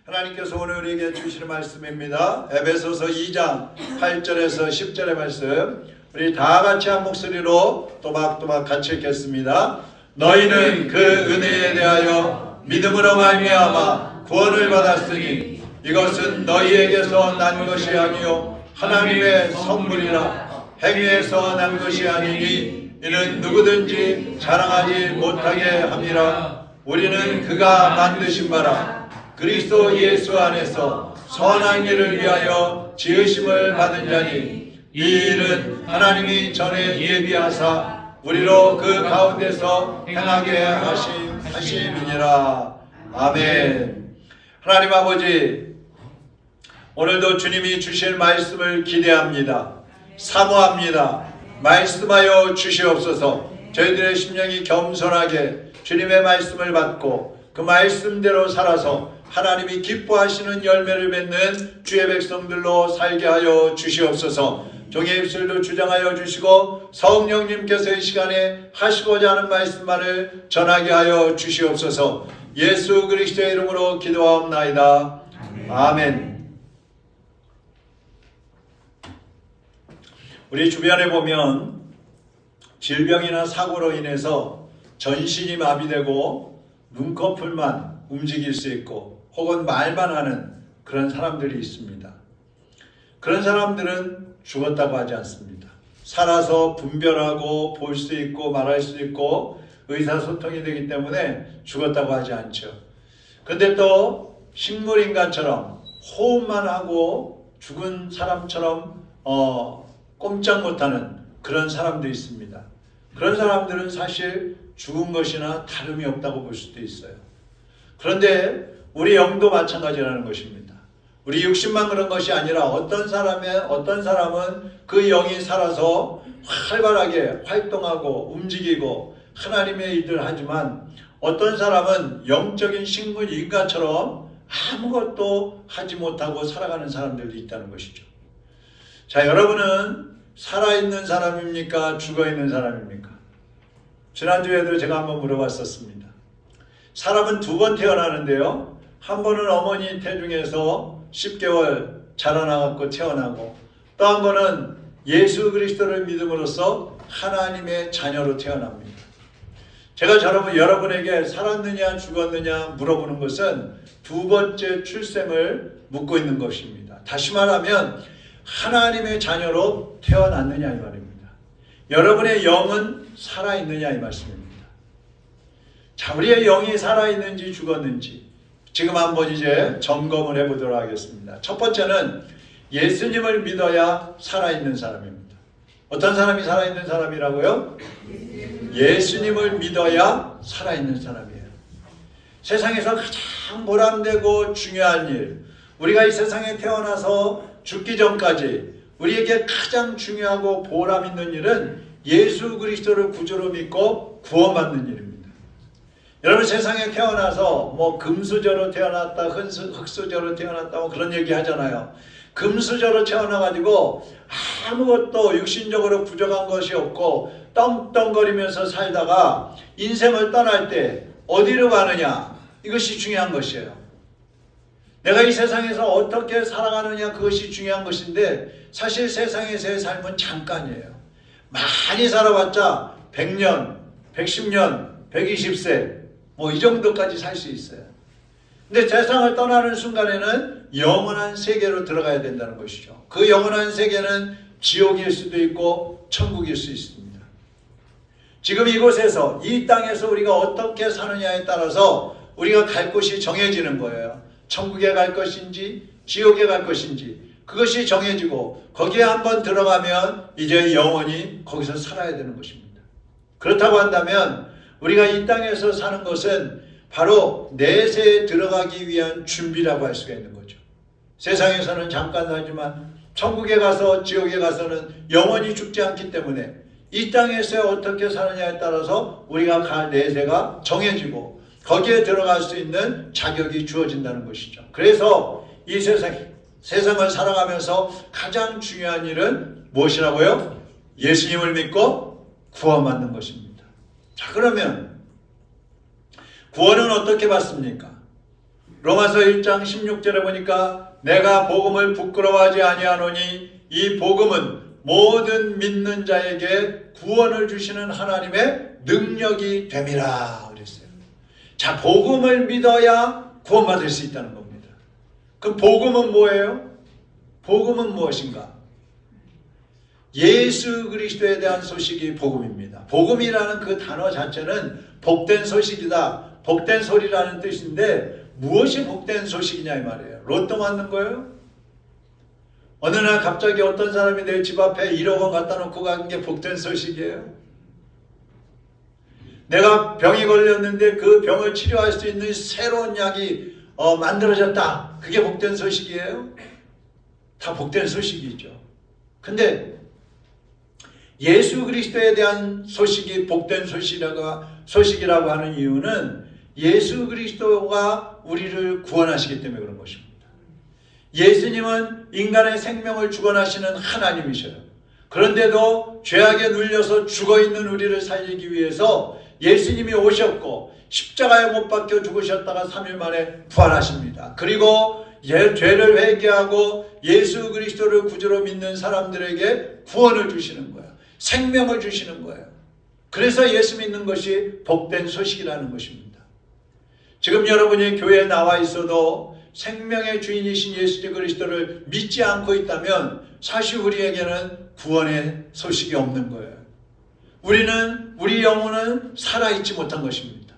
하나님께서 오늘 우리에게 주시는 말씀입니다. 에베소서 2장 8절에서 10절의 말씀, 우리 다 같이 한 목소리로 또박또박 같이 읽겠습니다. 너희는 그 은혜에 대하여 믿음으로 말미암아 구원을 받았으니 이것은 너희에게서 난 것이 아니요 하나님의 선물이라. 행위에서 난 것이 아니니 이는 누구든지 자랑하지 못하게 함이라. 우리는 그가 만드신 바라 그리스도 예수 안에서 선한 일을 위하여 지으심을 받은 자니, 이 일은 하나님이 전에 예비하사 우리로 그 가운데서 행하게 하심이니라. 아멘. 하나님 아버지, 오늘도 주님이 주실 말씀을 기대합니다. 사모합니다. 말씀하여 주시옵소서. 저희들의 심령이 겸손하게 주님의 말씀을 받고 그 말씀대로 살아서 하나님이 기뻐하시는 열매를 맺는 주의 백성들로 살게 하여 주시옵소서. 종의 입술도 주장하여 주시고 성령님께서 이 시간에 하시고자 하는 말씀만을 전하게 하여 주시옵소서. 예수 그리스도의 이름으로 기도하옵나이다. 아멘. 우리 주변에 보면 질병이나 사고로 인해서 전신이 마비되고 눈꺼풀만 움직일 수 있고 혹은 말만 하는 그런 사람들이 있습니다. 그런 사람들은 죽었다고 하지 않습니다. 살아서 분별하고 볼 수 있고 말할 수 있고 의사소통이 되기 때문에 죽었다고 하지 않죠. 그런데 또 식물인간처럼 호흡만 하고 죽은 사람처럼 꼼짝 못하는 그런 사람도 있습니다. 그런 사람들은 사실 죽은 것이나 다름이 없다고 볼 수도 있어요. 그런데 우리 영도 마찬가지라는 것입니다. 우리 육신만 그런 것이 아니라 어떤 사람은 그 영이 살아서 활발하게 활동하고 움직이고 하나님의 일을 하지만, 어떤 사람은 영적인 식물 인간처럼 아무것도 하지 못하고 살아가는 사람들도 있다는 것이죠. 자, 여러분은 살아있는 사람입니까? 죽어있는 사람입니까? 지난주에도 제가 한번 물어봤었습니다. 사람은 두 번 태어나는데요, 한 번은 어머니 태중에서 10개월 자라나갖고 태어나고, 또 한 번은 예수 그리스도를 믿음으로써 하나님의 자녀로 태어납니다. 제가 여러분에게 살았느냐 죽었느냐 물어보는 것은 두 번째 출생을 묻고 있는 것입니다. 다시 말하면 하나님의 자녀로 태어났느냐 이 말입니다. 여러분의 영은 살아있느냐 이 말씀입니다. 자, 우리의 영이 살아있는지 죽었는지 지금 한번 이제 점검을 해보도록 하겠습니다. 첫 번째는 예수님을 믿어야 살아있는 사람입니다. 어떤 사람이 살아있는 사람이라고요? 예수님을 믿어야 살아있는 사람이에요. 세상에서 가장 보람되고 중요한 일, 우리가 이 세상에 태어나서 죽기 전까지 우리에게 가장 중요하고 보람 있는 일은 예수 그리스도를 구주로 믿고 구원받는 일입니다. 여러분, 세상에 태어나서 금수저로 태어났다, 흙수저로 태어났다 그런 얘기 하잖아요. 금수저로 태어나가지고 아무것도 육신적으로 부족한 것이 없고 떵떵거리면서 살다가 인생을 떠날 때 어디로 가느냐, 이것이 중요한 것이에요. 내가 이 세상에서 어떻게 살아가느냐, 그것이 중요한 것인데 사실 세상에서의 삶은 잠깐이에요. 많이 살아봤자 100년, 110년, 120세 이 정도까지 살 수 있어요. 근데 세상을 떠나는 순간에는 영원한 세계로 들어가야 된다는 것이죠. 그 영원한 세계는 지옥일 수도 있고 천국일 수 있습니다. 지금 이곳에서, 이 땅에서 우리가 어떻게 사느냐에 따라서 우리가 갈 곳이 정해지는 거예요. 천국에 갈 것인지 지옥에 갈 것인지 그것이 정해지고, 거기에 한번 들어가면 이제 영원히 거기서 살아야 되는 것입니다. 그렇다고 한다면 우리가 이 땅에서 사는 것은 바로 내세에 들어가기 위한 준비라고 할 수가 있는 거죠. 세상에서는 잠깐 살지만 천국에 가서 지옥에 가서는 영원히 죽지 않기 때문에 이 땅에서 어떻게 사느냐에 따라서 우리가 갈 내세가 정해지고 거기에 들어갈 수 있는 자격이 주어진다는 것이죠. 그래서 이 세상을 살아가면서 가장 중요한 일은 무엇이라고요? 예수님을 믿고 구원받는 것입니다. 자, 그러면 구원은 어떻게 받습니까? 로마서 1장 16절에 보니까 내가 복음을 부끄러워하지 아니하노니 이 복음은 모든 믿는 자에게 구원을 주시는 하나님의 능력이 됨이라 그랬어요. 자, 복음을 믿어야 구원받을 수 있다는 겁니다. 그럼 복음은 뭐예요? 복음은 무엇인가? 예수 그리스도에 대한 소식이 복음입니다. 복음이라는 그 단어 자체는 복된 소식이다, 복된 소리라는 뜻인데 무엇이 복된 소식이냐 이 말이에요. 로또 맞는 거예요? 어느 날 갑자기 어떤 사람이 내 집 앞에 1억 원 갖다 놓고 간 게 복된 소식이에요? 내가 병이 걸렸는데 그 병을 치료할 수 있는 새로운 약이 만들어졌다. 그게 복된 소식이에요? 다 복된 소식이죠. 근데 예수 그리스도에 대한 소식이 복된 소식이라고 하는 이유는 예수 그리스도가 우리를 구원하시기 때문에 그런 것입니다. 예수님은 인간의 생명을 주관하시는 하나님이셔요. 그런데도 죄악에 눌려서 죽어있는 우리를 살리기 위해서 예수님이 오셨고 십자가에 못 박혀 죽으셨다가 3일 만에 부활하십니다. 그리고 죄를 회개하고 예수 그리스도를 구주로 믿는 사람들에게 구원을 주시는 거예요. 생명을 주시는 거예요. 그래서 예수 믿는 것이 복된 소식이라는 것입니다. 지금 여러분이 교회에 나와 있어도 생명의 주인이신 예수 그리스도를 믿지 않고 있다면 사실 우리에게는 구원의 소식이 없는 거예요. 우리 영혼은 살아있지 못한 것입니다.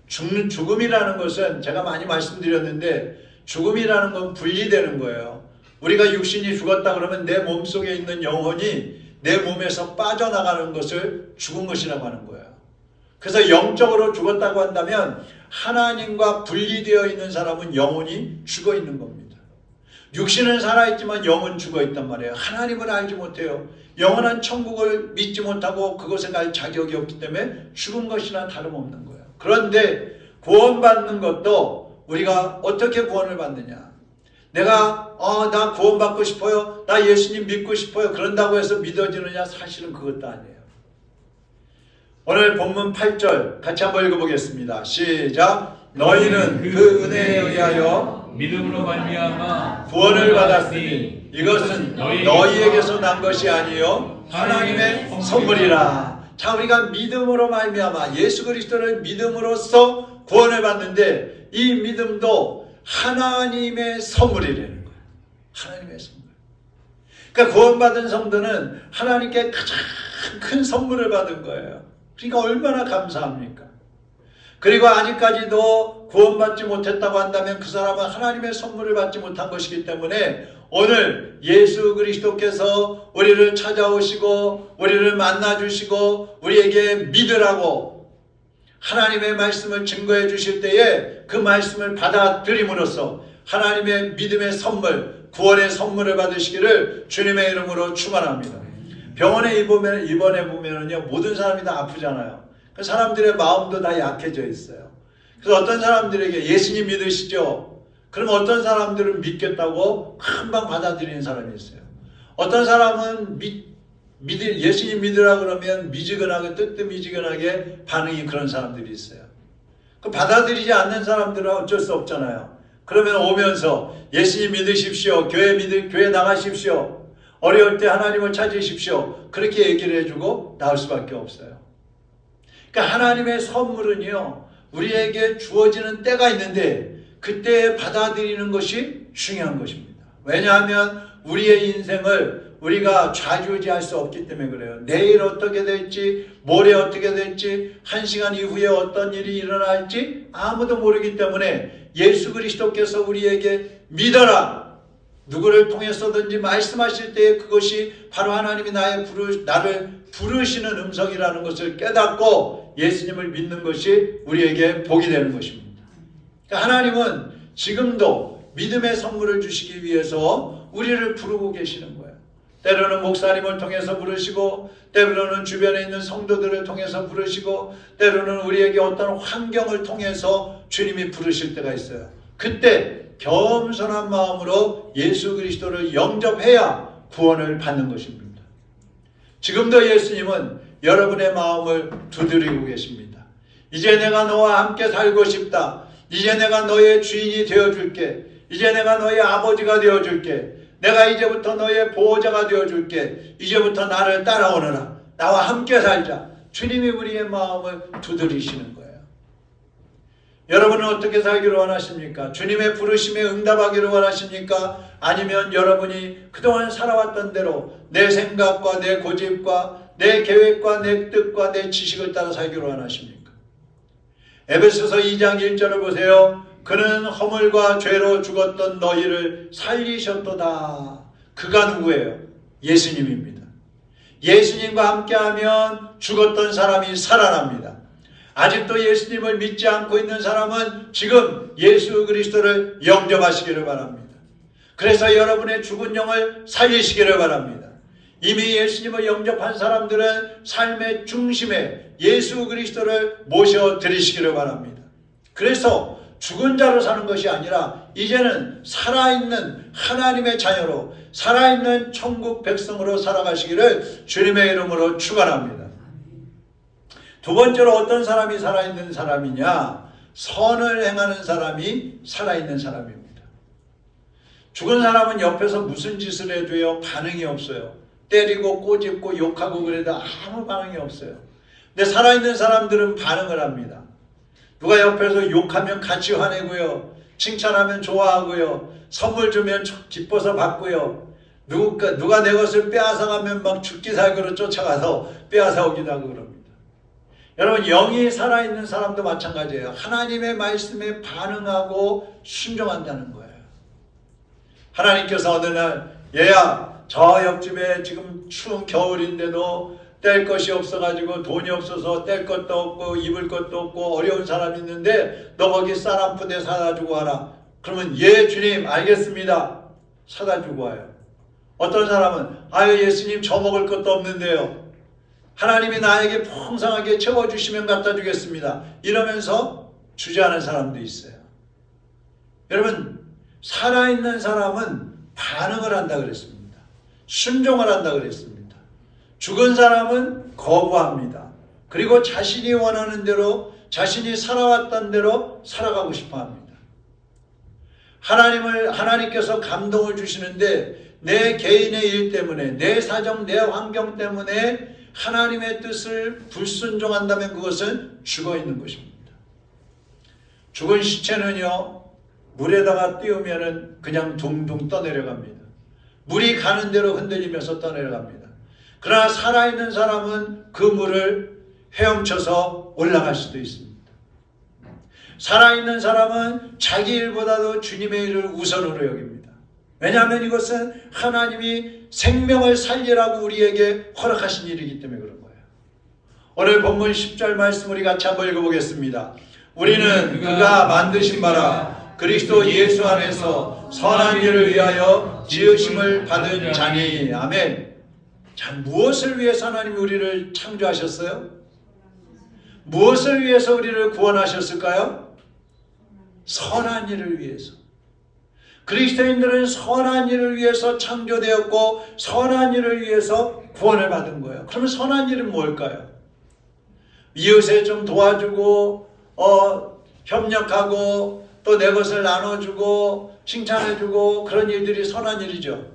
죽음이라는 것은 제가 많이 말씀드렸는데 죽음이라는 건 분리되는 거예요. 우리가 육신이 죽었다 그러면 내 몸속에 있는 영혼이 내 몸에서 빠져나가는 것을 죽은 것이라고 하는 거예요. 그래서 영적으로 죽었다고 한다면 하나님과 분리되어 있는 사람은 영혼이 죽어 있는 겁니다. 육신은 살아있지만 영은 죽어 있단 말이에요. 하나님을 알지 못해요. 영원한 천국을 믿지 못하고 그것에 갈 자격이 없기 때문에 죽은 것이나 다름없는 거예요. 그런데 구원받는 것도 우리가 어떻게 구원을 받느냐? 내가 나 구원받고 싶어요. 나 예수님 믿고 싶어요. 그런다고 해서 믿어지느냐? 사실은 그것도 아니에요. 오늘 본문 8절 같이 한번 읽어보겠습니다. 시작. 너희는 그 은혜에 의하여 믿음으로 말미암아 구원을 받았으니 이것은 너희에게서 난 것이 아니요 하나님의 선물이라. 자, 우리가 믿음으로 말미암아 예수 그리스도를 믿음으로써 구원을 받는데 이 믿음도 하나님의 선물이라는 거예요. 하나님의 선물. 그러니까 구원받은 성도는 하나님께 가장 큰 선물을 받은 거예요. 그러니까 얼마나 감사합니까? 그리고 아직까지도 구원받지 못했다고 한다면 그 사람은 하나님의 선물을 받지 못한 것이기 때문에 오늘 예수 그리스도께서 우리를 찾아오시고 우리를 만나주시고 우리에게 믿으라고 하나님의 말씀을 증거해 주실 때에 그 말씀을 받아들임으로써 하나님의 믿음의 선물, 구원의 선물을 받으시기를 주님의 이름으로 축원합니다. 병원에 입원해 보면은요, 모든 사람이 다 아프잖아요. 그 사람들의 마음도 다 약해져 있어요. 그래서 어떤 사람들에게 예수님 믿으시죠? 그럼 어떤 사람들은 믿겠다고 금방 받아들이는 사람이 있어요. 어떤 사람은 예수님 믿으라 그러면 미지근하게 뜨뜻미지근하게 반응이 그런 사람들이 있어요. 그 받아들이지 않는 사람들은 어쩔 수 없잖아요. 그러면 오면서 예수님 믿으십시오. 교회 나가십시오. 어려울 때 하나님을 찾으십시오. 그렇게 얘기를 해주고 나올 수밖에 없어요. 그러니까 하나님의 선물은요, 우리에게 주어지는 때가 있는데 그때 받아들이는 것이 중요한 것입니다. 왜냐하면 우리의 인생을 우리가 좌지우지할 수 없기 때문에 그래요. 내일 어떻게 될지, 모레 어떻게 될지, 1시간 이후에 어떤 일이 일어날지 아무도 모르기 때문에 예수 그리스도께서 우리에게 믿어라, 누구를 통해서든지 말씀하실 때에 그것이 바로 하나님이 나를 부르시는 음성이라는 것을 깨닫고 예수님을 믿는 것이 우리에게 복이 되는 것입니다. 그러니까 하나님은 지금도 믿음의 선물을 주시기 위해서 우리를 부르고 계시는 거예요. 때로는 목사님을 통해서 부르시고, 때로는 주변에 있는 성도들을 통해서 부르시고, 때로는 우리에게 어떤 환경을 통해서 주님이 부르실 때가 있어요. 그때 겸손한 마음으로 예수 그리스도를 영접해야 구원을 받는 것입니다. 지금도 예수님은 여러분의 마음을 두드리고 계십니다. 이제 내가 너와 함께 살고 싶다. 이제 내가 너의 주인이 되어줄게. 이제 내가 너의 아버지가 되어줄게. 내가 이제부터 너의 보호자가 되어줄게. 이제부터 나를 따라오너라. 나와 함께 살자. 주님이 우리의 마음을 두드리시는 거예요. 여러분은 어떻게 살기를 원하십니까? 주님의 부르심에 응답하기를 원하십니까? 아니면 여러분이 그동안 살아왔던 대로 내 생각과 내 고집과 내 계획과 내 뜻과 내 지식을 따라 살기를 원하십니까? 에베소서 2장 1절을 보세요. 그는 허물과 죄로 죽었던 너희를 살리셨도다. 그가 누구예요? 예수님입니다. 예수님과 함께하면 죽었던 사람이 살아납니다. 아직도 예수님을 믿지 않고 있는 사람은 지금 예수 그리스도를 영접하시기를 바랍니다. 그래서 여러분의 죽은 영을 살리시기를 바랍니다. 이미 예수님을 영접한 사람들은 삶의 중심에 예수 그리스도를 모셔드리시기를 바랍니다. 그래서 죽은 자로 사는 것이 아니라 이제는 살아있는 하나님의 자녀로, 살아있는 천국 백성으로 살아가시기를 주님의 이름으로 축원합니다. 두 번째로 어떤 사람이 살아있는 사람이냐? 선을 행하는 사람이 살아있는 사람입니다. 죽은 사람은 옆에서 무슨 짓을 해도요 반응이 없어요. 때리고 꼬집고 욕하고 그래도 아무 반응이 없어요. 근데 살아있는 사람들은 반응을 합니다. 누가 옆에서 욕하면 같이 화내고요. 칭찬하면 좋아하고요. 선물 주면 기뻐서 받고요. 누가 내 것을 빼앗아가면 막 죽기 살기로 쫓아가서 빼앗아오기도 하고 그럽니다. 여러분, 영이 살아있는 사람도 마찬가지예요. 하나님의 말씀에 반응하고 순종한다는 거예요. 하나님께서 어느 날 얘야, 저 옆집에 지금 추운 겨울인데도 뗄 것이 없어가지고 돈이 없어서 뗄 것도 없고 입을 것도 없고 어려운 사람이 있는데 너 거기 쌀 한 푼에 사다 주고 와라. 그러면 예 주님 알겠습니다. 사다 주고 와요. 어떤 사람은 아유 예수님 저 먹을 것도 없는데요. 하나님이 나에게 풍성하게 채워주시면 갖다 주겠습니다. 이러면서 주지 않은 사람도 있어요. 여러분, 살아있는 사람은 반응을 한다 그랬습니다. 순종을 한다 그랬습니다. 죽은 사람은 거부합니다. 그리고 자신이 원하는 대로, 자신이 살아왔던 대로 살아가고 싶어 합니다. 하나님께서 감동을 주시는데 내 개인의 일 때문에, 내 사정, 내 환경 때문에 하나님의 뜻을 불순종한다면 그것은 죽어 있는 것입니다. 죽은 시체는요, 물에다가 띄우면은 그냥 둥둥 떠내려갑니다. 물이 가는 대로 흔들리면서 떠내려갑니다. 그러나 살아있는 사람은 그 물을 헤엄쳐서 올라갈 수도 있습니다. 살아있는 사람은 자기 일보다도 주님의 일을 우선으로 여깁니다. 왜냐하면 이것은 하나님이 생명을 살리라고 우리에게 허락하신 일이기 때문에 그런 거예요. 오늘 본문 10절 말씀 우리 같이 한번 읽어보겠습니다. 우리는 그가 만드신 바라 그리스도 예수 안에서 선한 일을 위하여 지으심을 받은 자니. 아멘. 자, 무엇을 위해서 하나님이 우리를 창조하셨어요? 무엇을 위해서 우리를 구원하셨을까요? 선한 일을 위해서. 그리스도인들은 선한 일을 위해서 창조되었고 선한 일을 위해서 구원을 받은 거예요. 그러면 선한 일은 뭘까요? 이웃에 좀 도와주고 협력하고 또 내 것을 나눠주고 칭찬해주고 그런 일들이 선한 일이죠.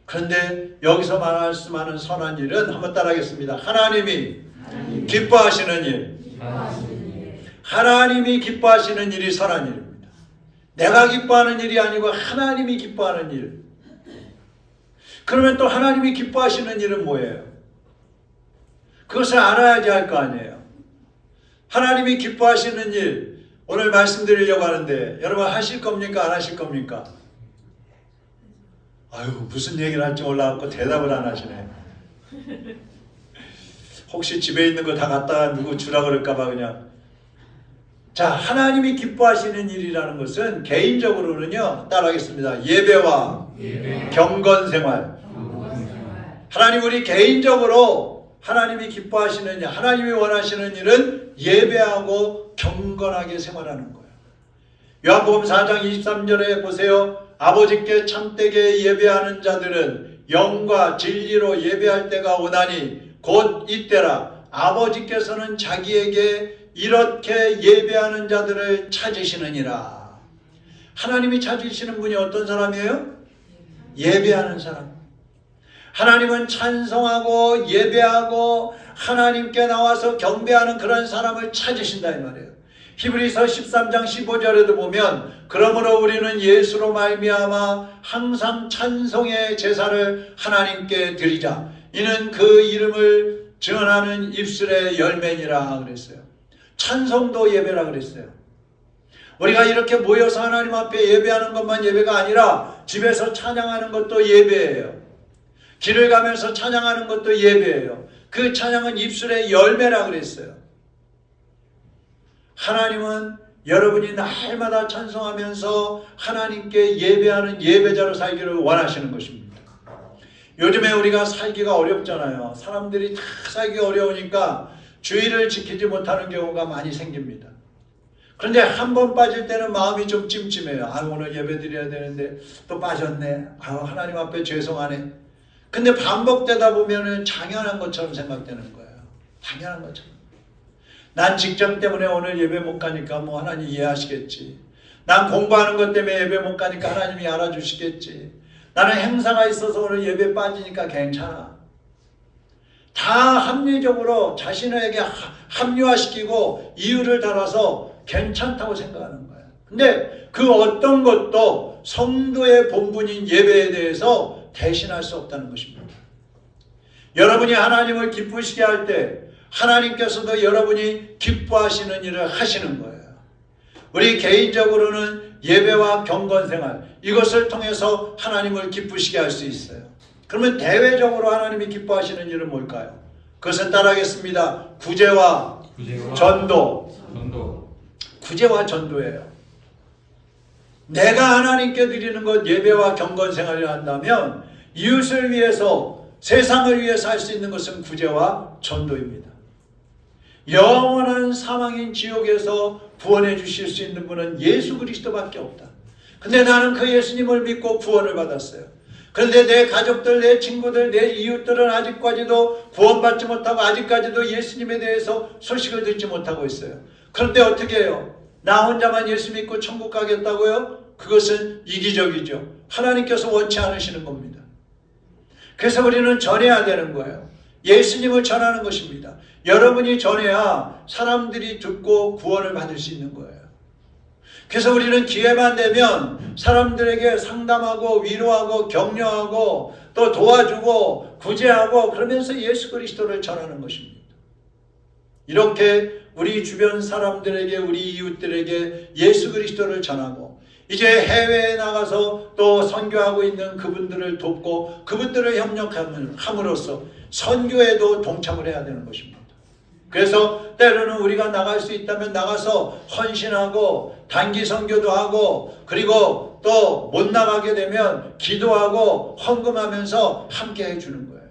그런데 여기서 말씀하는 선한 일은 한번 따라하겠습니다. 하나님이 기뻐하시는 일. 하나님이 기뻐하시는 일이 선한 일입니다. 내가 기뻐하는 일이 아니고 하나님이 기뻐하는 일. 그러면 또 하나님이 기뻐하시는 일은 뭐예요? 그것을 알아야지 할 거 아니에요. 하나님이 기뻐하시는 일, 오늘 말씀드리려고 하는데 여러분 하실 겁니까? 안 하실 겁니까? 아유, 무슨 얘기를 할지 몰라갖고 대답을 안 하시네. 혹시 집에 있는 거 다 갖다가 누구 주라 그럴까봐 그냥. 자, 하나님이 기뻐하시는 일이라는 것은 개인적으로는요, 따라하겠습니다. 예배와 경건생활. 하나님 우리 개인적으로 하나님이 기뻐하시는 일, 하나님이 원하시는 일은 예배하고 경건하게 생활하는 거예요. 요한복음 4장 23절에 보세요. 아버지께 참되게 예배하는 자들은 영과 진리로 예배할 때가 오나니 곧 이때라. 아버지께서는 자기에게 이렇게 예배하는 자들을 찾으시느니라. 하나님이 찾으시는 분이 어떤 사람이에요? 예배하는 사람. 하나님은 찬송하고 예배하고 하나님께 나와서 경배하는 그런 사람을 찾으신다 이 말이에요. 히브리서 13장 15절에도 보면 그러므로 우리는 예수로 말미암아 항상 찬송의 제사를 하나님께 드리자. 이는 그 이름을 증언하는 입술의 열매니라 그랬어요. 찬송도 예배라 그랬어요. 우리가 이렇게 모여서 하나님 앞에 예배하는 것만 예배가 아니라 집에서 찬양하는 것도 예배예요. 길을 가면서 찬양하는 것도 예배예요. 그 찬양은 입술의 열매라 그랬어요. 하나님은 여러분이 날마다 찬송하면서 하나님께 예배하는 예배자로 살기를 원하시는 것입니다. 요즘에 우리가 살기가 어렵잖아요. 사람들이 다 살기 어려우니까 주의를 지키지 못하는 경우가 많이 생깁니다. 그런데 한 번 빠질 때는 마음이 좀 찜찜해요. 오늘 예배 드려야 되는데 또 빠졌네. 하나님 앞에 죄송하네. 근데 반복되다 보면은 당연한 것처럼 생각되는 거예요. 당연한 것처럼. 난 직장 때문에 오늘 예배 못 가니까 뭐 하나님 이해하시겠지. 난 공부하는 것 때문에 예배 못 가니까 하나님이 알아주시겠지. 나는 행사가 있어서 오늘 예배 빠지니까 괜찮아. 다 합리적으로 자신에게 합리화시키고 이유를 달아서 괜찮다고 생각하는 거예요. 근데 그 어떤 것도 성도의 본분인 예배에 대해서 대신할 수 없다는 것입니다. 여러분이 하나님을 기쁘시게 할 때 하나님께서도 여러분이 기뻐하시는 일을 하시는 거예요. 우리 개인적으로는 예배와 경건생활 이것을 통해서 하나님을 기쁘시게 할 수 있어요. 그러면 대외적으로 하나님이 기뻐하시는 일은 뭘까요? 그것을 따라하겠습니다. 구제와 전도. 구제와 전도예요. 내가 하나님께 드리는 것 예배와 경건생활을 한다면 이웃을 위해서 세상을 위해서 할 수 있는 것은 구제와 전도입니다. 영원한 사망인 지옥에서 구원해 주실 수 있는 분은 예수 그리스도밖에 없다. 근데 나는 그 예수님을 믿고 구원을 받았어요. 그런데 내 가족들, 내 친구들, 내 이웃들은 아직까지도 구원받지 못하고 아직까지도 예수님에 대해서 소식을 듣지 못하고 있어요. 그런데 어떻게 해요? 나 혼자만 예수 믿고 천국 가겠다고요? 그것은 이기적이죠. 하나님께서 원치 않으시는 겁니다. 그래서 우리는 전해야 되는 거예요. 예수님을 전하는 것입니다. 여러분이 전해야 사람들이 듣고 구원을 받을 수 있는 거예요. 그래서 우리는 기회만 되면 사람들에게 상담하고 위로하고 격려하고 또 도와주고 구제하고 그러면서 예수 그리스도를 전하는 것입니다. 이렇게 우리 주변 사람들에게 우리 이웃들에게 예수 그리스도를 전하고 이제 해외에 나가서 또 선교하고 있는 그분들을 돕고 그분들을 협력함으로써 선교에도 동참을 해야 되는 것입니다. 그래서 때로는 우리가 나갈 수 있다면 나가서 헌신하고 단기 선교도 하고 그리고 또 못 나가게 되면 기도하고 헌금하면서 함께 해주는 거예요.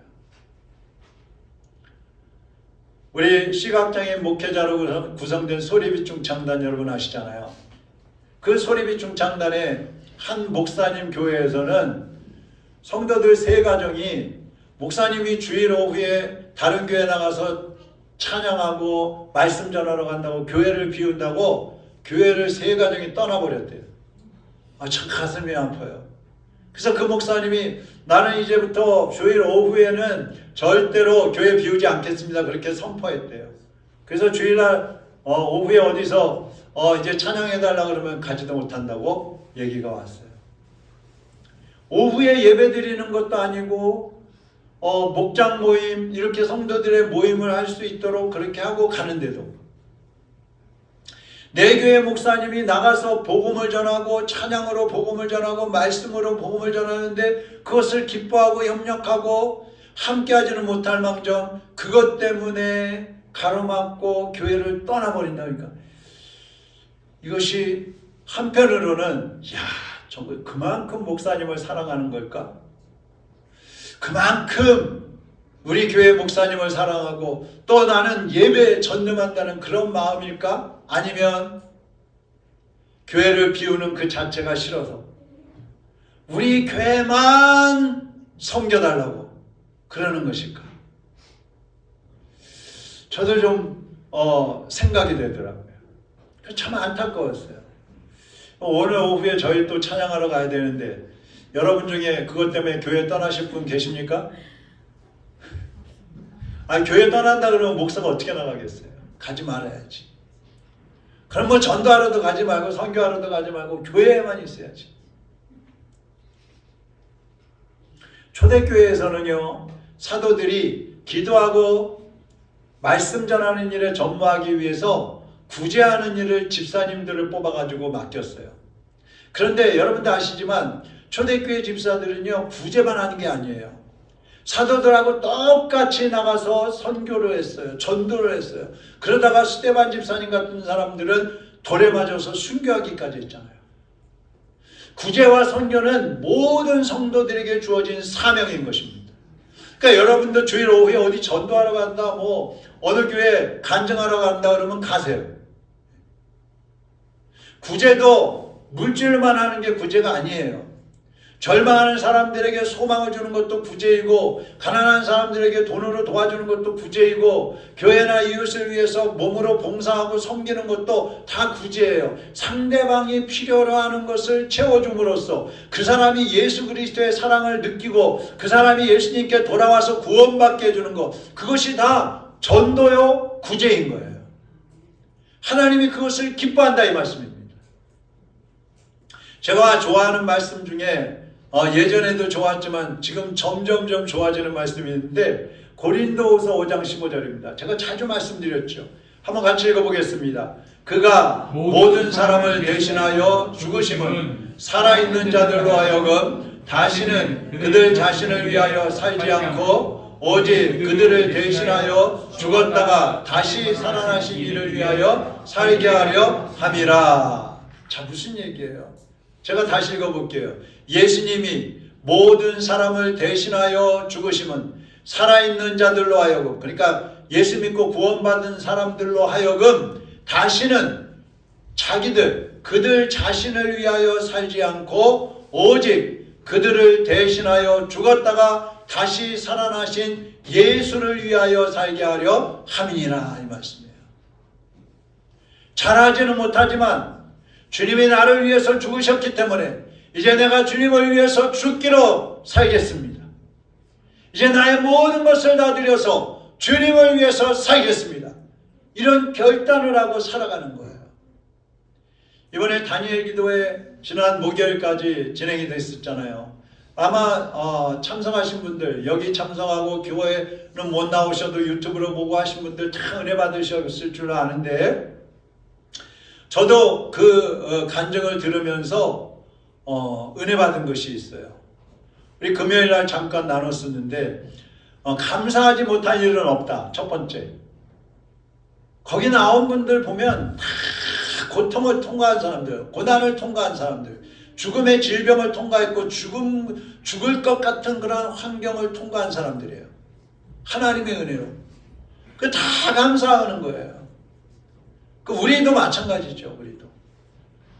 우리 시각장애인 목회자로 구성된 소리비중 창단 여러분 아시잖아요. 그 소리비중 창단에 한 목사님 교회에서는 성도들 3가정이 목사님이 주일 오후에 다른 교회 나가서 찬양하고 말씀 전하러 간다고 교회를 비운다고 교회를 3가정이 떠나버렸대요. 참 가슴이 아파요. 그래서 그 목사님이 나는 이제부터 주일 오후에는 절대로 교회 비우지 않겠습니다. 그렇게 선포했대요. 그래서 주일날 오후에 어디서 이제 찬양해달라 그러면 가지도 못한다고 얘기가 왔어요. 오후에 예배 드리는 것도 아니고 목장 모임 이렇게 성도들의 모임을 할 수 있도록 그렇게 하고 가는데도 내 교회 목사님이 나가서 복음을 전하고 찬양으로 복음을 전하고 말씀으로 복음을 전하는데 그것을 기뻐하고 협력하고 함께하지는 못할 망정 그것 때문에 가로막고 교회를 떠나버린다니까. 이것이 한편으로는 정말 그만큼 목사님을 사랑하는 걸까? 그만큼 우리 교회 목사님을 사랑하고 또 나는 예배에 전념한다는 그런 마음일까? 아니면 교회를 비우는 그 자체가 싫어서 우리 교회만 섬겨달라고 그러는 것일까? 저도 좀 생각이 되더라고요. 참 안타까웠어요. 오늘 오후에 저희 또 찬양하러 가야 되는데 여러분 중에 그것 때문에 교회 떠나실 분 계십니까? 아니, 교회 떠난다 그러면 목사가 어떻게 나가겠어요? 가지 말아야지. 그럼 뭐 전도하러도 가지 말고 선교하러도 가지 말고 교회에만 있어야지. 초대교회에서는요, 사도들이 기도하고 말씀 전하는 일에 전무하기 위해서 구제하는 일을 집사님들을 뽑아가지고 맡겼어요. 그런데 여러분도 아시지만 초대교회 집사들은요, 구제만 하는 게 아니에요. 사도들하고 똑같이 나가서 선교를 했어요. 전도를 했어요. 그러다가 스데반 집사님 같은 사람들은 돌에 맞아서 순교하기까지 했잖아요. 구제와 선교는 모든 성도들에게 주어진 사명인 것입니다. 그러니까 여러분도 주일 오후에 어디 전도하러 간다, 뭐 어느 교회 간증하러 간다 그러면 가세요. 구제도 물질만 하는 게 구제가 아니에요. 절망하는 사람들에게 소망을 주는 것도 구제이고, 가난한 사람들에게 돈으로 도와주는 것도 구제이고, 교회나 이웃을 위해서 몸으로 봉사하고 섬기는 것도 다 구제예요. 상대방이 필요로 하는 것을 채워줌으로써 그 사람이 예수 그리스도의 사랑을 느끼고 그 사람이 예수님께 돌아와서 구원받게 해주는 것, 그것이 다 전도요 구제인 거예요. 하나님이 그것을 기뻐한다 이 말씀입니다. 제가 좋아하는 말씀 중에 예전에도 좋았지만 지금 점점점 좋아지는 말씀이 있는데, 고린도후서 5장 15절입니다. 제가 자주 말씀드렸죠. 한번 같이 읽어보겠습니다. 그가 모든 사람을 대신하여 죽으심은 살아있는 자들로 하여금 다시는 그들 자신을 위하여 살지 않고 오직 그들을 대신하여 죽었다가 다시 살아나신 이를 위하여 살게 하려 함이라. 자, 무슨 얘기예요? 제가 다시 읽어볼게요. 예수님이 모든 사람을 대신하여 죽으심은 살아있는 자들로 하여금, 그러니까 예수 믿고 구원받은 사람들로 하여금 다시는 그들 자신을 위하여 살지 않고 오직 그들을 대신하여 죽었다가 다시 살아나신 예수를 위하여 살게 하려 함이니라 이 말씀이에요. 잘하지는 못하지만 주님이 나를 위해서 죽으셨기 때문에 이제 내가 주님을 위해서 죽기로 살겠습니다. 이제 나의 모든 것을 다 드려서 주님을 위해서 살겠습니다. 이런 결단을 하고 살아가는 거예요. 이번에 다니엘 기도회 지난 목요일까지 진행이 됐었잖아요. 아마 참석하신 분들, 여기 참석하고 교회는 못 나오셔도 유튜브로 보고 하신 분들 다 은혜 받으셨을 줄 아는데, 저도 그 간증을 들으면서 은혜 받은 것이 있어요. 우리 금요일 날 잠깐 나눴었는데, 감사하지 못할 일은 없다. 첫 번째. 거기 나온 분들 보면 다 고통을 통과한 사람들, 고난을 통과한 사람들, 죽음의 질병을 통과했고 죽을 것 같은 그런 환경을 통과한 사람들이에요. 하나님의 은혜로. 그 다 감사하는 거예요. 우리도 마찬가지죠. 우리도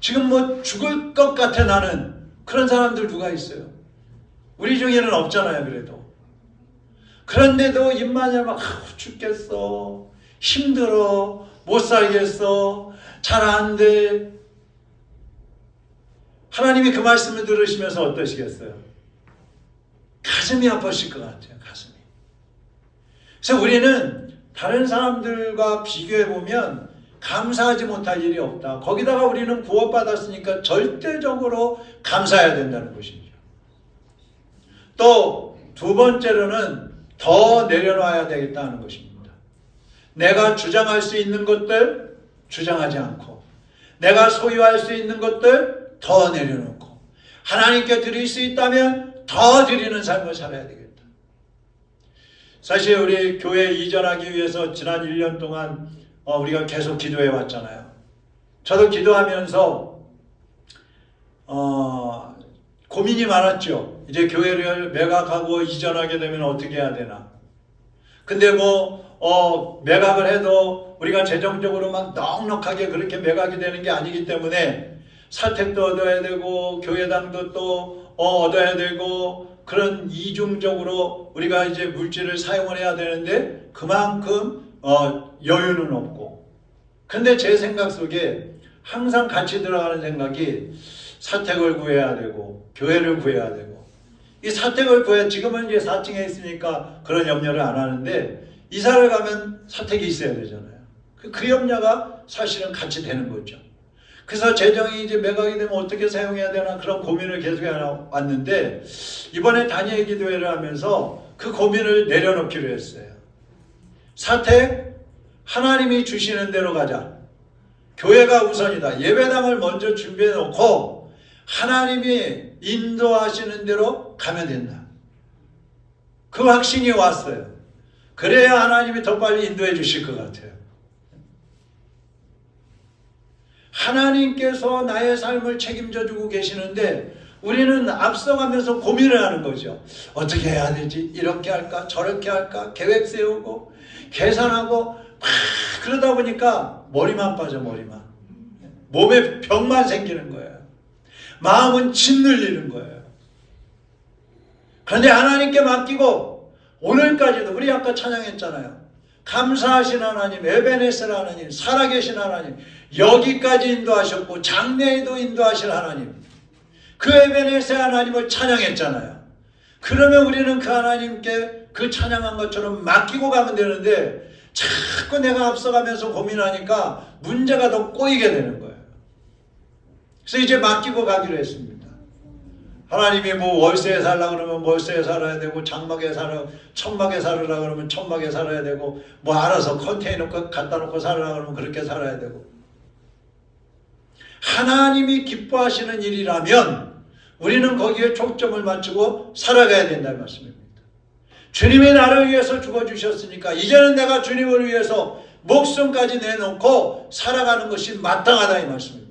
지금 뭐 죽을 것 같아 나는, 그런 사람들 누가 있어요? 우리 중에는 없잖아요. 그런데도 입만 열면 죽겠어, 힘들어, 못 살겠어, 잘 안 돼. 하나님이 그 말씀을 들으시면서 어떠시겠어요? 가슴이 아프실 것 같아요. 가슴이. 그래서 우리는 다른 사람들과 비교해 보면 감사하지 못할 일이 없다. 거기다가 우리는 구원받았으니까 절대적으로 감사해야 된다는 것이죠. 또 두 번째로는 더 내려놔야 되겠다는 것입니다. 내가 주장할 수 있는 것들 주장하지 않고, 내가 소유할 수 있는 것들 더 내려놓고, 하나님께 드릴 수 있다면 더 드리는 삶을 살아야 되겠다. 사실 우리 교회 이전하기 위해서 지난 1년 동안 우리가 계속 기도해 왔잖아요. 저도 기도하면서 고민이 많았죠. 이제 교회를 매각하고 이전하게 되면 어떻게 해야 되나. 근데 매각을 해도 우리가 재정적으로 막 넉넉하게 그렇게 매각이 되는 게 아니기 때문에 사택도 얻어야 되고 교회당도 또 얻어야 되고, 그런 이중적으로 우리가 이제 물질을 사용을 해야 되는데, 그만큼 여유는 없고. 근데 제 생각 속에 항상 같이 들어가는 생각이 사택을 구해야 되고 교회를 구해야 되고, 이 사택을 구해, 지금은 이제 4층에 있으니까 그런 염려를 안 하는데 이사를 가면 사택이 있어야 되잖아요. 그 염려가 사실은 같이 되는 거죠. 그래서 재정이 이제 매각이 되면 어떻게 사용해야 되나 그런 고민을 계속 해왔는데, 이번에 단위의 기도회를 하면서 그 고민을 내려놓기로 했어요. 사택 하나님이 주시는 대로 가자. 교회가 우선이다. 예배당을 먼저 준비해 놓고 하나님이 인도하시는 대로 가면 된다. 그 확신이 왔어요. 그래야 하나님이 더 빨리 인도해 주실 것 같아요. 하나님께서 나의 삶을 책임져 주고 계시는데 우리는 앞서가면서 고민을 하는 거죠. 어떻게 해야 되지? 이렇게 할까? 저렇게 할까? 계획 세우고 계산하고 막 그러다 보니까 머리만 빠져, 머리만. 몸에 병만 생기는 거예요. 마음은 짓눌리는 거예요. 그런데 하나님께 맡기고 오늘까지도 우리 아까 찬양했잖아요. 감사하신 하나님, 에베네셀 하나님, 살아계신 하나님, 여기까지 인도하셨고 장래에도 인도하실 하나님, 그 에베네셀 하나님을 찬양했잖아요. 그러면 우리는 그 하나님께 그 찬양한 것처럼 맡기고 가면 되는데 자꾸 내가 앞서가면서 고민하니까 문제가 더 꼬이게 되는 거예요. 그래서 이제 맡기고 가기로 했습니다. 하나님이 뭐 월세에 살라 그러면 월세에 살아야 되고, 장막에 살아, 천막에 살으라 그러면 천막에 살아야 되고, 뭐 알아서 컨테이너 갖다 놓고 살으라 그러면 그렇게 살아야 되고. 하나님이 기뻐하시는 일이라면 우리는 거기에 초점을 맞추고 살아가야 된다는 말씀입니다. 주님이 나를 위해서 죽어주셨으니까 이제는 내가 주님을 위해서 목숨까지 내놓고 살아가는 것이 마땅하다 이 말씀입니다.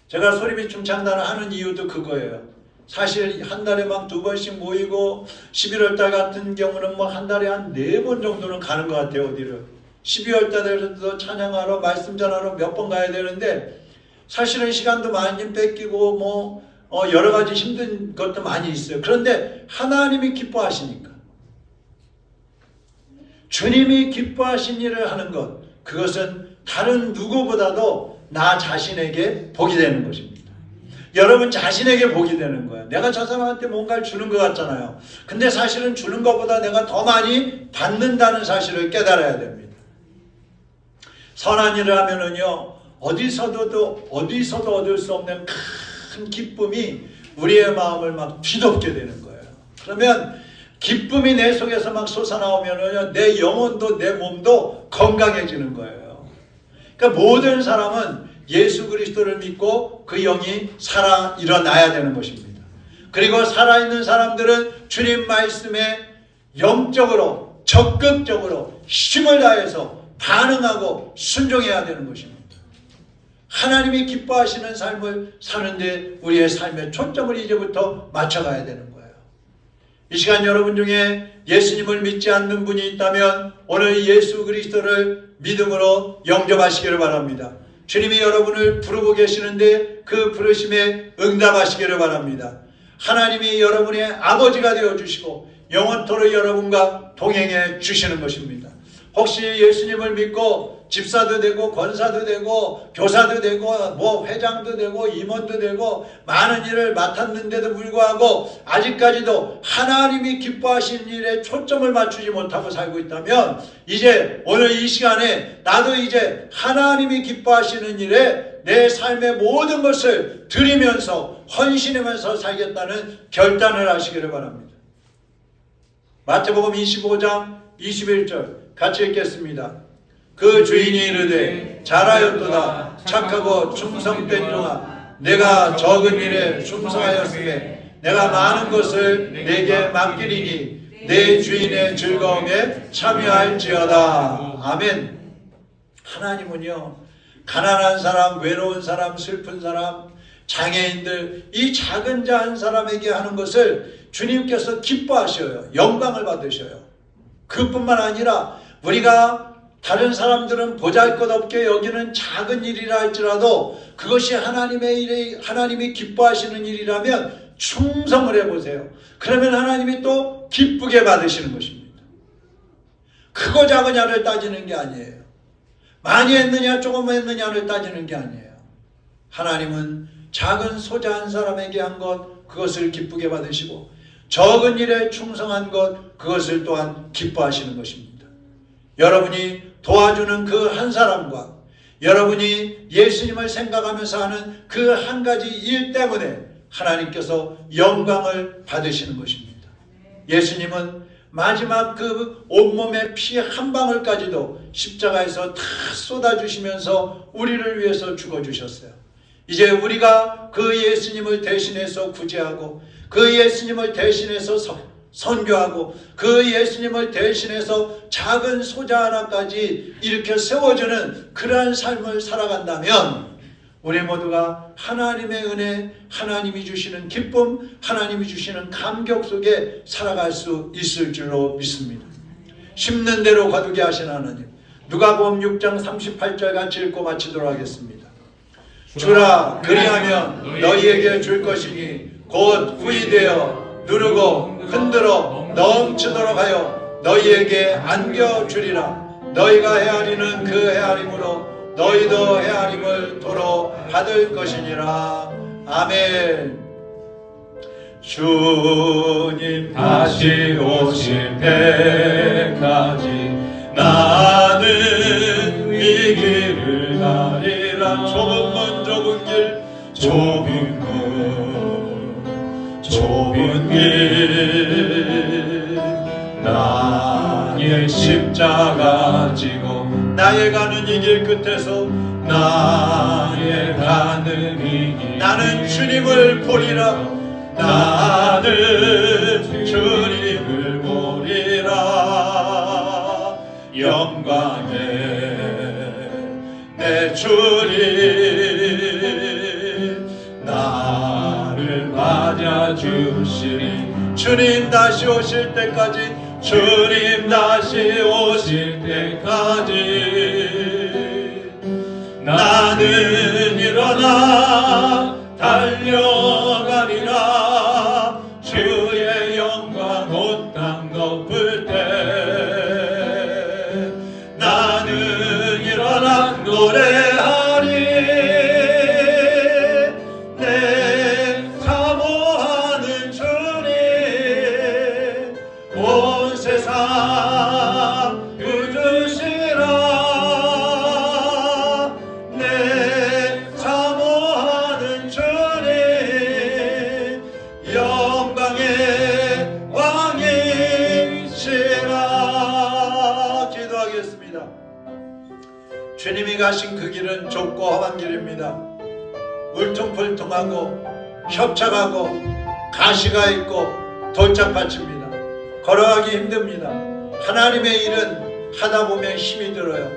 제가 소리비춤 장단을 하는 이유도 그거예요. 사실 한 달에 막 2번씩 모이고 11월 달 같은 경우는 뭐 한 달에 한 4번 정도는 가는 것 같아요. 어디를. 12월 달에도 찬양하러 말씀 전하러 몇 번 가야 되는데 사실은 시간도 많이 뺏기고 뭐 여러 가지 힘든 것도 많이 있어요. 그런데 하나님이 기뻐하시니까, 주님이 기뻐하신 일을 하는 것, 그것은 다른 누구보다도 나 자신에게 복이 되는 것입니다. 여러분 자신에게 복이 되는 거예요. 내가 저 사람한테 뭔가를 주는 것 같잖아요. 근데 사실은 주는 것보다 내가 더 많이 받는다는 사실을 깨달아야 됩니다. 선한 일을 하면은요, 어디서도 얻을 수 없는 큰 기쁨이 우리의 마음을 막 뒤덮게 되는 거예요. 그러면 기쁨이 내 속에서 막 솟아나오면은요, 내 영혼도 내 몸도 건강해지는 거예요. 그러니까 모든 사람은 예수 그리스도를 믿고 그 영이 살아 일어나야 되는 것입니다. 그리고 살아있는 사람들은 주님 말씀에 영적으로 적극적으로 힘을 다해서 반응하고 순종해야 되는 것입니다. 하나님이 기뻐하시는 삶을 사는데 우리의 삶의 초점을 이제부터 맞춰가야 되는 거예요. 이 시간 여러분 중에 예수님을 믿지 않는 분이 있다면 오늘 예수 그리스도를 믿음으로 영접하시기를 바랍니다. 주님이 여러분을 부르고 계시는데 그 부르심에 응답하시기를 바랍니다. 하나님이 여러분의 아버지가 되어주시고 영원토록 여러분과 동행해 주시는 것입니다. 혹시 예수님을 믿고 집사도 되고 권사도 되고 교사도 되고 뭐 회장도 되고 임원도 되고 많은 일을 맡았는데도 불구하고 아직까지도 하나님이 기뻐하시는 일에 초점을 맞추지 못하고 살고 있다면 이제 오늘 이 시간에 나도 이제 하나님이 기뻐하시는 일에 내 삶의 모든 것을 드리면서 헌신하면서 살겠다는 결단을 하시기를 바랍니다. 마태복음 25장 21절 같이 읽겠습니다. 그 주인이 이르되 잘하였도다 착하고 충성된 종아 내가 적은 일에 충성하였으며 내가 많은 것을 내게 맡기리니 내 주인의 즐거움에 참여할지어다. 아멘. 하나님은요, 가난한 사람, 외로운 사람, 슬픈 사람, 장애인들, 이 작은 자 한 사람에게 하는 것을 주님께서 기뻐하셔요. 영광을 받으셔요. 그뿐만 아니라 우리가 다른 사람들은 보잘것없게 여기는 작은 일이라 할지라도 그것이 하나님의 일이, 하나님이 기뻐하시는 일이라면 충성을 해보세요. 그러면 하나님이 또 기쁘게 받으시는 것입니다. 크고 작으냐를 따지는 게 아니에요. 많이 했느냐 조금 했느냐를 따지는 게 아니에요. 하나님은 작은 소자 한 사람에게 한 것, 그것을 기쁘게 받으시고 적은 일에 충성한 것, 그것을 또한 기뻐하시는 것입니다. 여러분이 도와주는 그 한 사람과 여러분이 예수님을 생각하면서 하는 그 한 가지 일 때문에 하나님께서 영광을 받으시는 것입니다. 예수님은 마지막 그 온몸의 피 한 방울까지도 십자가에서 다 쏟아주시면서 우리를 위해서 죽어주셨어요. 이제 우리가 그 예수님을 대신해서 구제하고 그 예수님을 대신해서 선교하고 그 예수님을 대신해서 작은 소자 하나까지 이렇게 세워주는 그러한 삶을 살아간다면 우리 모두가 하나님의 은혜, 하나님이 주시는 기쁨, 하나님이 주시는 감격 속에 살아갈 수 있을 줄로 믿습니다. 심는 대로 거두게 하신 하나님, 누가복음 6장 38절 같이 읽고 마치도록 하겠습니다. 주라 그리하면 너희에게 줄 것이니 곧 후이되어 누르고 흔들어 넘치도록 하여 너희에게 안겨주리라. 너희가 헤아리는 그 헤아림으로 너희도 헤아림을 도로 받을 것이니라. 아멘. 주님 다시 오실 때까지 나는 이 길을 가리라. 좁은 문 좁은 길 좁은 길 나의 십자가 지고 나의 가는 이 길 끝에서 나의 가는 이 길 나는 주님을 보리라. 나는 주님을 보리라. 영광의 내 주님 나를 맞아주시리. 주님 다시 오실 때까지 주님 다시 오실 때까지 나는 일어나 달려가리라. 주의 영광 온 땅 덮을 때 나는 일어나 노래하리. 내 사모하는 주님 온 세상 구주시라. 내 사모하는 주님 영광의 왕이시라. 기도하겠습니다. 주님이 가신 그 길은 좁고 험한 길입니다. 울퉁불퉁하고 협착하고 가시가 있고 돌짝밭입니다. 걸어가기 힘듭니다. 하나님의 일은 하다 보면 힘이 들어요.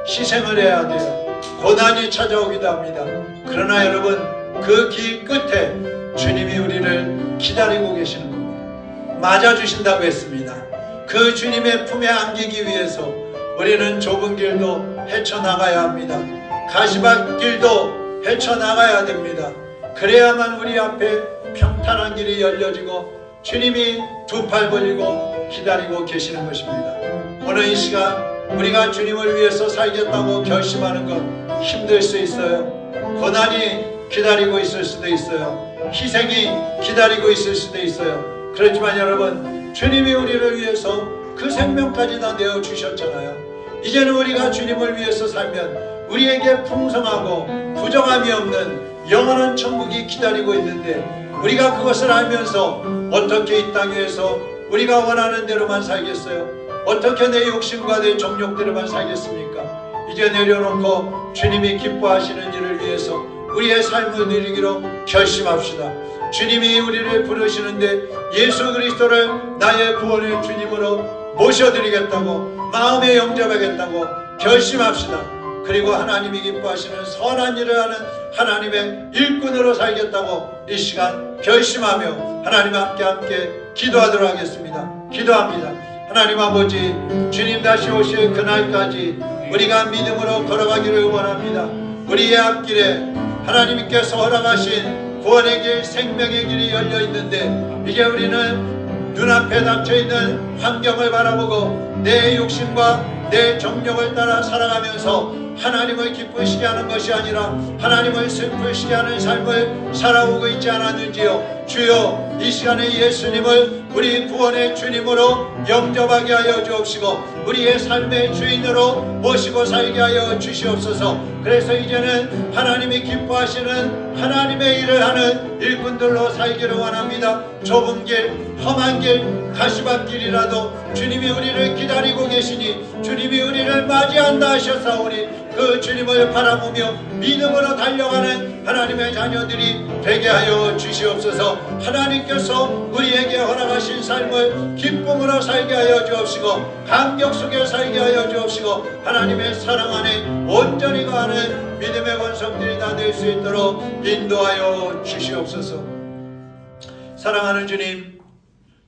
희생을 해야 돼요. 고난이 찾아오기도 합니다. 그러나 여러분, 그 길 끝에 주님이 우리를 기다리고 계시는 겁니다. 맞아주신다고 했습니다. 그 주님의 품에 안기기 위해서 우리는 좁은 길도 헤쳐나가야 합니다. 가시밭길도 헤쳐나가야 됩니다. 그래야만 우리 앞에 평탄한 길이 열려지고 주님이 두 팔 벌리고 기다리고 계시는 것입니다. 오늘 이 시간 우리가 주님을 위해서 살겠다고 결심하는 건 힘들 수 있어요. 고난이 기다리고 있을 수도 있어요. 희생이 기다리고 있을 수도 있어요. 그렇지만 여러분, 주님이 우리를 위해서 그 생명까지 다 내어주셨잖아요. 이제는 우리가 주님을 위해서 살면 우리에게 풍성하고 부정함이 없는 영원한 천국이 기다리고 있는데, 우리가 그것을 알면서 어떻게 이 땅 위에서 우리가 원하는 대로만 살겠어요? 어떻게 내 욕심과 내 정욕대로만 살겠습니까? 이제 내려놓고 주님이 기뻐하시는 일을 위해서 우리의 삶을 누리기로 결심합시다. 주님이 우리를 부르시는데 예수 그리스도를 나의 구원의 주님으로 모셔드리겠다고, 마음에 영접하겠다고 결심합시다. 그리고 하나님이 기뻐하시는 선한 일을 하는 하나님의 일꾼으로 살겠다고 이 시간 결심하며 하나님 함께 기도하도록 하겠습니다. 기도합니다. 하나님 아버지, 주님 다시 오실 그날까지 우리가 믿음으로 걸어가기를 원합니다. 우리의 앞길에 하나님께서 허락하신 구원의 길, 생명의 길이 열려 있는데, 이제 우리는 눈앞에 닥쳐있는 환경을 바라보고 내 욕심과 내 정욕을 따라 살아가면서 하나님을 기쁘시게 하는 것이 아니라 하나님을 슬프시게 하는 삶을 살아오고 있지 않았는지요. 주여, 이 시간에 예수님을 우리 구원의 주님으로 영접하게 하여 주옵시고 우리의 삶의 주인으로 모시고 살게 하여 주시옵소서. 그래서 이제는 하나님이 기뻐하시는 하나님의 일을 하는 일꾼들로 살기를 원합니다. 좁은 길, 험한 길, 가시밭길이라도 주님이 우리를 기다리고 계시니 주님이 우리를 맞이한다 하셨사오니 그 주님을 바라보며 믿음으로 달려가는 하나님의 자녀들이 되게 하여 주시옵소서. 하나님께서 우리에게 허락하신 삶을 기쁨으로 살게 하여 주옵시고 감격 속에 살게 하여 주옵시고 하나님의 사랑 안에 온전히 거하는 믿음의 원성들이 다 될 수 있도록 인도하여 주시옵소서. 사랑하는 주님,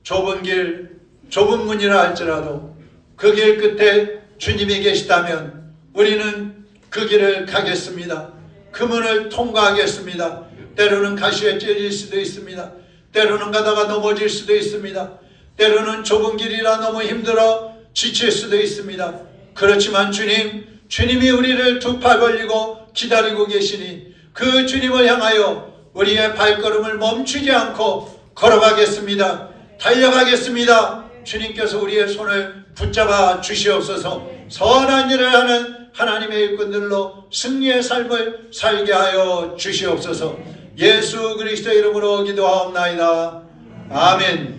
좁은 길, 좁은 문이라 할지라도 그 길 끝에 주님이 계시다면 우리는 그 길을 가겠습니다. 그 문을 통과하겠습니다. 때로는 가시에 찔릴 수도 있습니다. 때로는 가다가 넘어질 수도 있습니다. 때로는 좁은 길이라 너무 힘들어 지칠 수도 있습니다. 그렇지만 주님이 우리를 두 팔 벌리고 기다리고 계시니 그 주님을 향하여 우리의 발걸음을 멈추지 않고 걸어가겠습니다. 달려가겠습니다. 주님께서 우리의 손을 붙잡아 주시옵소서. 선한 일을 하는 하나님의 일꾼들로 승리의 삶을 살게 하여 주시옵소서. 예수 그리스도의 이름으로 기도하옵나이다. 아멘.